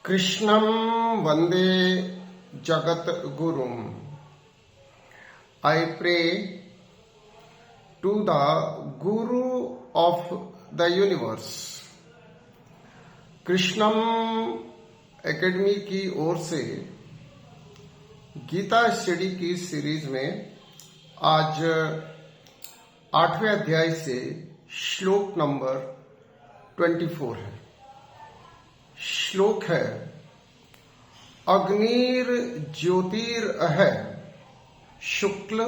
कृष्णं वंदे जगत गुरुम। I pray to the Guru of the universe। Krishnam academy की ओर से गीता स्टडी की सीरीज में आज 8वें अध्याय से श्लोक नंबर 24 है। श्लोक है अग्निर ज्योतिरअह शुक्ल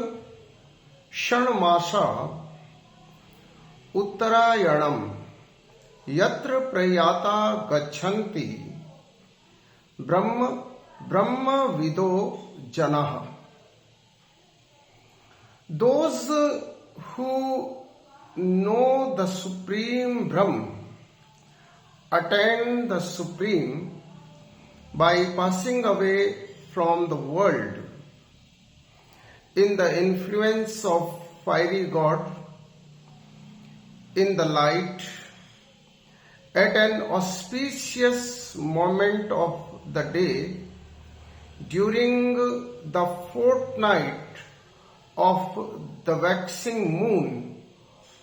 षण्मासा उत्तरायणम यत्र प्रयाता गच्छन्ति ब्रह्मविदो जनाः। Those who know the Supreme Brahm attain the Supreme by passing away from the world in the influence of fiery God in the light at an auspicious moment of the day during the fortnight of the waxing moon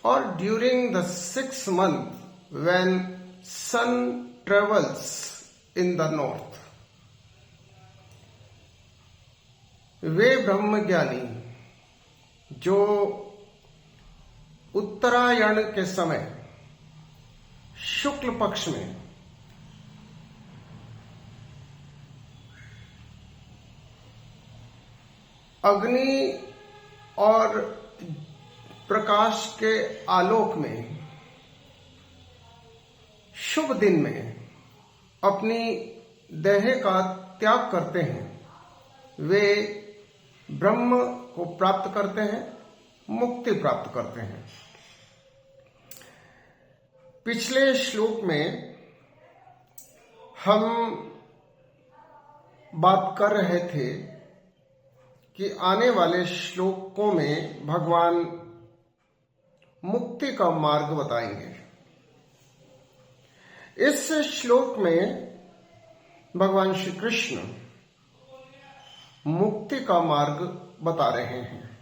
or during the 6th month when sun travels in the north। वे ब्रह्मज्ञानी जो उत्तरायण के समय शुक्ल पक्ष में अग्नि और प्रकाश के आलोक में शुभ दिन में अपनी देह का त्याग करते हैं, वे ब्रह्म को प्राप्त करते हैं, मुक्ति प्राप्त करते हैं। पिछले श्लोक में हम बात कर रहे थे कि आने वाले श्लोकों में भगवान मुक्ति का मार्ग बताएंगे। इस श्लोक में भगवान श्री कृष्ण मुक्ति का मार्ग बता रहे हैं।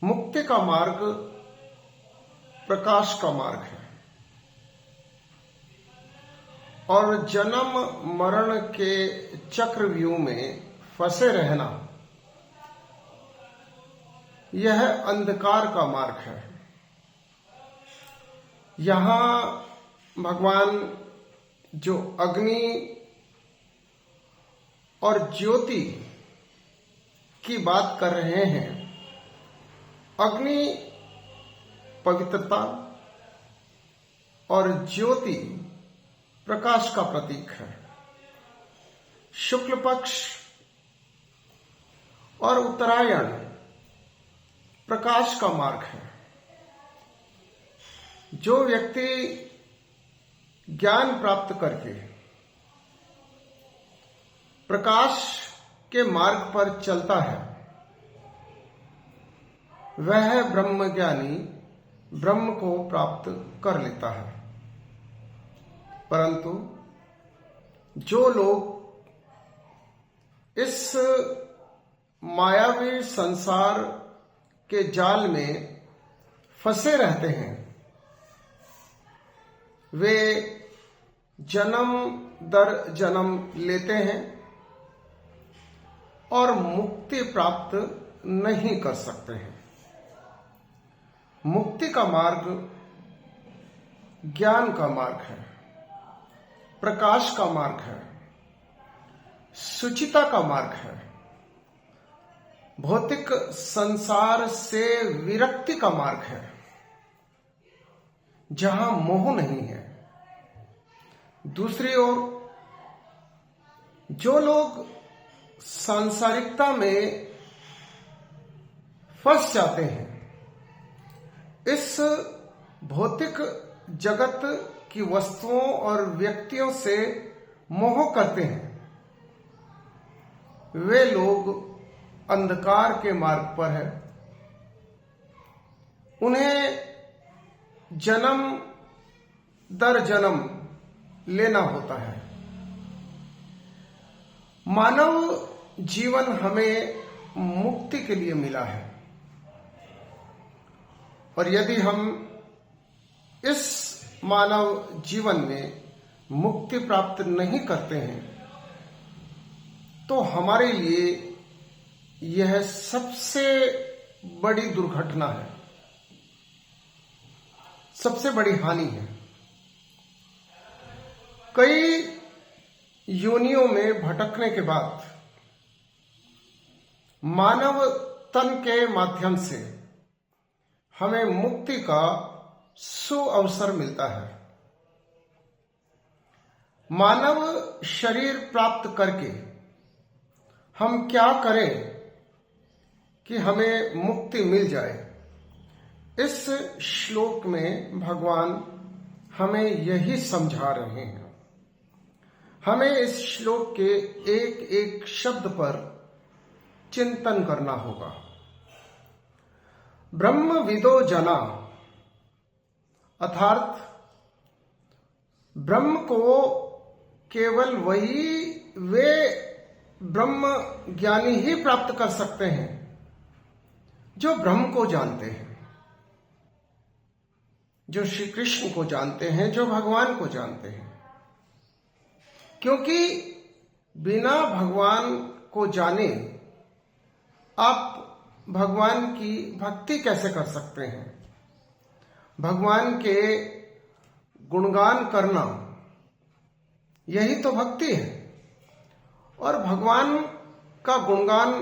मुक्ति का मार्ग प्रकाश का मार्ग है और जन्म मरण के चक्रव्यूह में फंसे रहना यह अंधकार का मार्ग है। यहां भगवान जो अग्नि और ज्योति की बात कर रहे हैं, अग्नि पवित्रता और ज्योति प्रकाश का प्रतीक है। शुक्ल पक्ष और उत्तरायण प्रकाश का मार्ग है। जो व्यक्ति ज्ञान प्राप्त करके प्रकाश के मार्ग पर चलता है, वह ब्रह्मज्ञानी ब्रह्म को प्राप्त कर लेता है। परंतु जो लोग इस मायावी संसार के जाल में फंसे रहते हैं, वे जन्म दर जन्म लेते हैं और मुक्ति प्राप्त नहीं कर सकते हैं। मुक्ति का मार्ग ज्ञान का मार्ग है, प्रकाश का मार्ग है, शुचिता का मार्ग है, भौतिक संसार से विरक्ति का मार्ग है, जहां मोह नहीं है। दूसरी ओर जो लोग सांसारिकता में फंस जाते हैं, इस भौतिक जगत की वस्तुओं और व्यक्तियों से मोह करते हैं, वे लोग अंधकार के मार्ग पर है। उन्हें जन्म दर जन्म लेना होता है। मानव जीवन हमें मुक्ति के लिए मिला है, और यदि हम इस मानव जीवन में मुक्ति प्राप्त नहीं करते हैं तो हमारे लिए यह सबसे बड़ी दुर्घटना है, सबसे बड़ी हानि है। कई योनियों में भटकने के बाद मानव तन के माध्यम से हमें मुक्ति का सुअवसर मिलता है। मानव शरीर प्राप्त करके हम क्या करें कि हमें मुक्ति मिल जाए? इस श्लोक में भगवान हमें यही समझा रहे हैं। हमें इस श्लोक के एक एक शब्द पर चिंतन करना होगा। ब्रह्म विदो जना, अर्थात ब्रह्म को केवल वे ब्रह्म ज्ञानी ही प्राप्त कर सकते हैं जो ब्रह्म को जानते हैं, जो श्री कृष्ण को जानते हैं, जो भगवान को जानते हैं। क्योंकि बिना भगवान को जाने आप भगवान की भक्ति कैसे कर सकते हैं? भगवान के गुणगान करना यही तो भक्ति है। और भगवान का गुणगान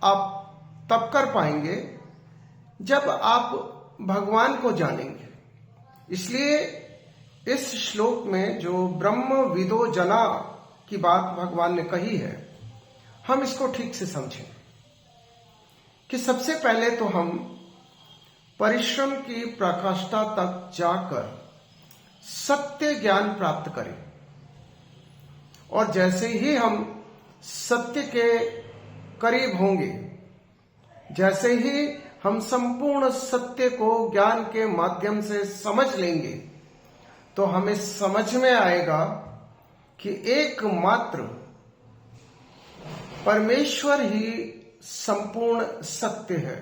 आप तब कर पाएंगे जब आप भगवान को जानेंगे। इसलिए इस श्लोक में जो ब्रह्म विदो जना की बात भगवान ने कही है, हम इसको ठीक से समझें कि सबसे पहले तो हम परिश्रम की पराकाष्ठा तक जाकर सत्य ज्ञान प्राप्त करें, और जैसे ही हम सत्य के करीब होंगे, जैसे ही हम संपूर्ण सत्य को ज्ञान के माध्यम से समझ लेंगे, तो हमें समझ में आएगा कि एकमात्र परमेश्वर ही संपूर्ण सत्य है।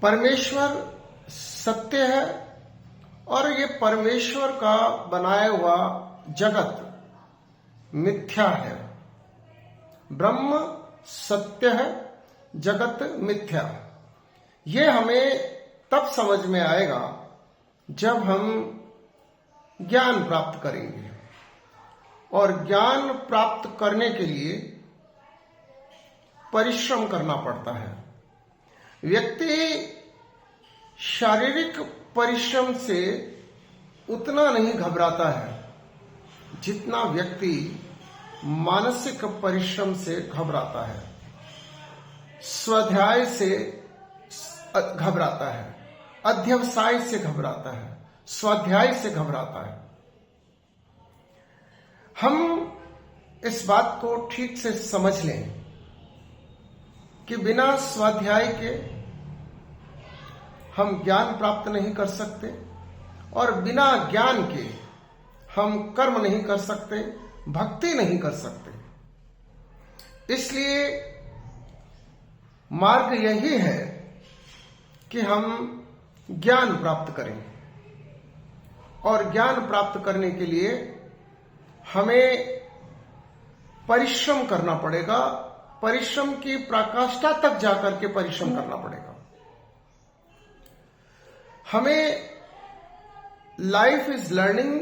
परमेश्वर सत्य है, और ये परमेश्वर का बनाया हुआ जगत मिथ्या है। ब्रह्म सत्य है, जगत मिथ्या। ये हमें तब समझ में आएगा जब हम ज्ञान प्राप्त करेंगे, और ज्ञान प्राप्त करने के लिए परिश्रम करना पड़ता है। व्यक्ति शारीरिक परिश्रम से उतना नहीं घबराता है जितना व्यक्ति मानसिक परिश्रम से घबराता है, स्वाध्याय से घबराता है, अध्यवसाय से घबराता है, स्वाध्याय से घबराता है। हम इस बात को ठीक से समझ लें कि बिना स्वाध्याय के हम ज्ञान प्राप्त नहीं कर सकते, और बिना ज्ञान के हम कर्म नहीं कर सकते, भक्ति नहीं कर सकते। इसलिए मार्ग यही है कि हम ज्ञान प्राप्त करें, और ज्ञान प्राप्त करने के लिए हमें परिश्रम करना पड़ेगा। परिश्रम की पराकाष्ठा तक जाकर के परिश्रम करना पड़ेगा। हमें life is learning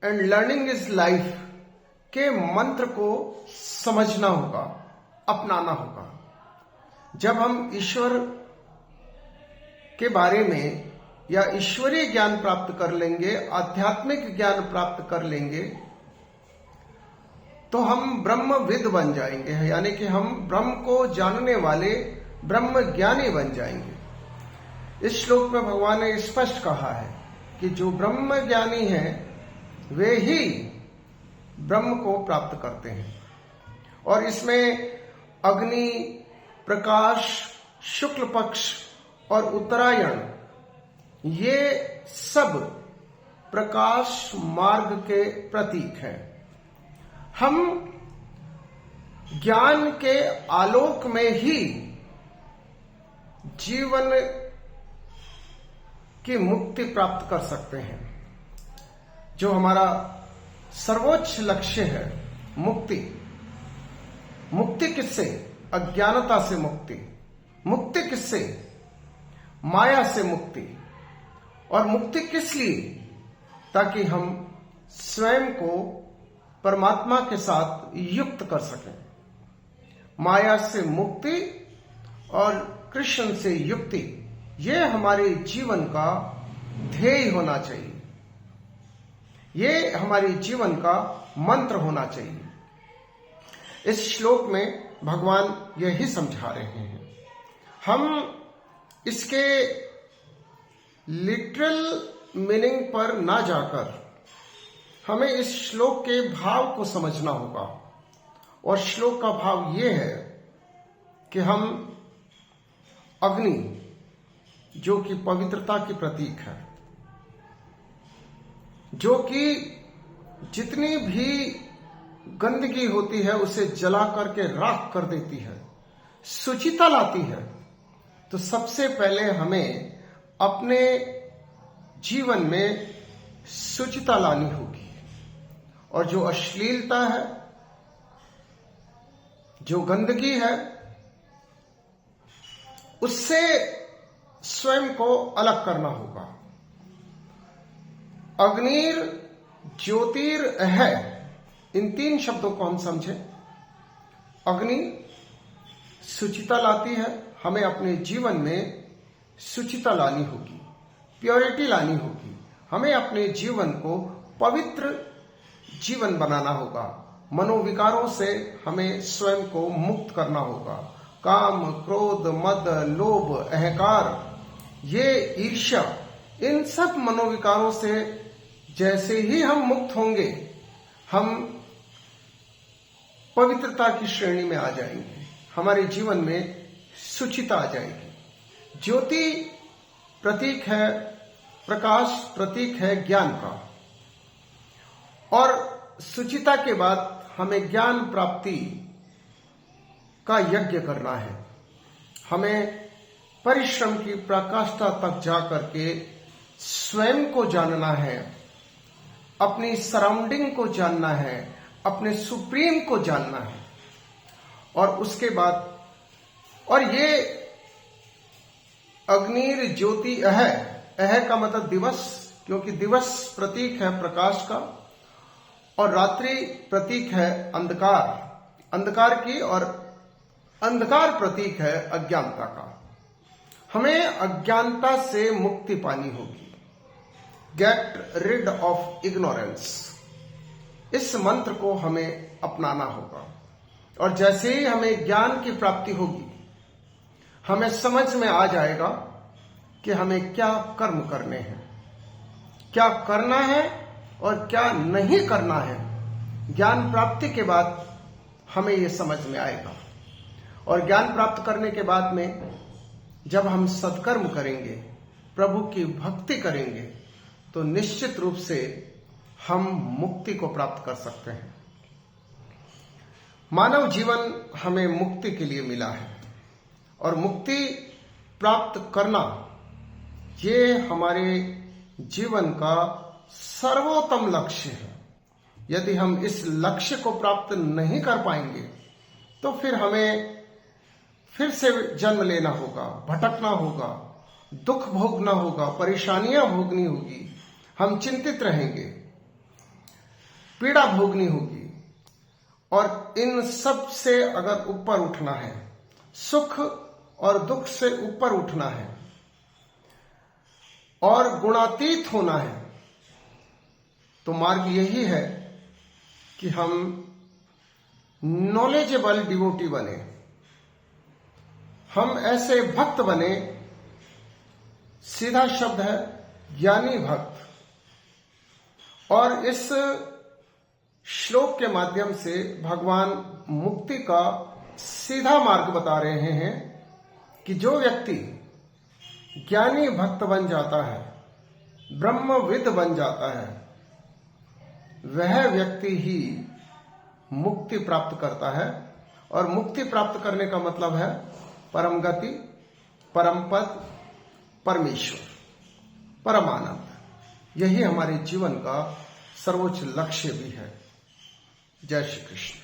and learning is life के मंत्र को समझना होगा, अपनाना होगा। जब हम ईश्वर के बारे में या ईश्वरीय ज्ञान प्राप्त कर लेंगे, आध्यात्मिक ज्ञान प्राप्त कर लेंगे, तो हम ब्रह्मविद बन जाएंगे, यानी कि हम ब्रह्म को जानने वाले ब्रह्म ज्ञानी बन जाएंगे। इस श्लोक में भगवान ने स्पष्ट कहा है कि जो ब्रह्म ज्ञानी हैं वे ही ब्रह्म को प्राप्त करते हैं। और इसमें अग्नि, प्रकाश, शुक्ल पक्ष और उत्तरायण, ये सब प्रकाश मार्ग के प्रतीक हैं। हम ज्ञान के आलोक में ही जीवन की मुक्ति प्राप्त कर सकते हैं। जो हमारा सर्वोच्च लक्ष्य है, मुक्ति। मुक्ति किससे? अज्ञानता से मुक्ति। मुक्ति किससे? माया से मुक्ति। और मुक्ति किस लिए? ताकि हम स्वयं को परमात्मा के साथ युक्त कर सकें। माया से मुक्ति और कृष्ण से युक्ति, ये हमारे जीवन का ध्येय होना चाहिए। ये हमारे जीवन का मंत्र होना चाहिए। इस श्लोक में भगवान यही समझा रहे हैं। हम इसके लिटरल मीनिंग पर ना जाकर हमें इस श्लोक के भाव को समझना होगा। और श्लोक का भाव यह है कि हम अग्नि, जो कि पवित्रता की प्रतीक है, जो कि जितनी भी गंदगी होती है उसे जला करके राख कर देती है, शुचिता लाती है। तो सबसे पहले हमें अपने जीवन में शुचिता लानी होगी। और जो अश्लीलता है, जो गंदगी है, उससे स्वयं को अलग करना होगा। अग्निर ज्योतिर है, इन तीन शब्दों को हम समझें। अग्नि शुचिता लाती है, हमें अपने जीवन में शुचिता लानी होगी, प्योरिटी लानी होगी। हमें अपने जीवन को पवित्र जीवन बनाना होगा। मनोविकारों से हमें स्वयं को मुक्त करना होगा। काम, क्रोध, मद, लोभ, अहंकार, ये ईर्ष्या, इन सब मनोविकारों से जैसे ही हम मुक्त होंगे, हम पवित्रता की श्रेणी में आ जाएंगे। हमारे जीवन में शुचिता आ जाएगी। ज्योति प्रतीक है, प्रकाश प्रतीक है ज्ञान का। और शुचिता के बाद हमें ज्ञान प्राप्ति का यज्ञ करना है। हमें परिश्रम की पराकाष्ठा तक जाकर के स्वयं को जानना है, अपनी सराउंडिंग को जानना है, अपने सुप्रीम को जानना है। और उसके बाद, और ये अग्निर ज्योति अह का मतलब दिवस, क्योंकि दिवस प्रतीक है प्रकाश का और रात्रि प्रतीक है अंधकार की, और अंधकार प्रतीक है अज्ञानता का। हमें अज्ञानता से मुक्ति पानी होगी। गेट रिड ऑफ इग्नोरेंस, इस मंत्र को हमें अपनाना होगा। और जैसे ही हमें ज्ञान की प्राप्ति होगी, हमें समझ में आ जाएगा कि हमें क्या कर्म करने हैं, क्या करना है और क्या नहीं करना है। ज्ञान प्राप्ति के बाद हमें यह समझ में आएगा। और ज्ञान प्राप्त करने के बाद में जब हम सत्कर्म करेंगे, प्रभु की भक्ति करेंगे, तो निश्चित रूप से हम मुक्ति को प्राप्त कर सकते हैं। मानव जीवन हमें मुक्ति के लिए मिला है और मुक्ति प्राप्त करना ये हमारे जीवन का सर्वोत्तम लक्ष्य है। यदि हम इस लक्ष्य को प्राप्त नहीं कर पाएंगे तो फिर हमें फिर से जन्म लेना होगा, भटकना होगा, दुख भोगना होगा, परेशानियां भोगनी होगी, हम चिंतित रहेंगे, पीड़ा भोगनी होगी। और इन सब से अगर ऊपर उठना है, सुख और दुख से ऊपर उठना है और गुणातीत होना है, तो मार्ग यही है कि हम नॉलेजेबल डिवोटी बने, हम ऐसे भक्त बने, सीधा शब्द है ज्ञानी भक्त। और इस श्लोक के माध्यम से भगवान मुक्ति का सीधा मार्ग बता रहे हैं कि जो व्यक्ति ज्ञानी भक्त बन जाता है, ब्रह्मविद बन जाता है, वह व्यक्ति ही मुक्ति प्राप्त करता है। और मुक्ति प्राप्त करने का मतलब है परम गति, परम पद, परमेश्वर, परम आनंद। यही हमारे जीवन का सर्वोच्च लक्ष्य भी है। जय श्री कृष्ण।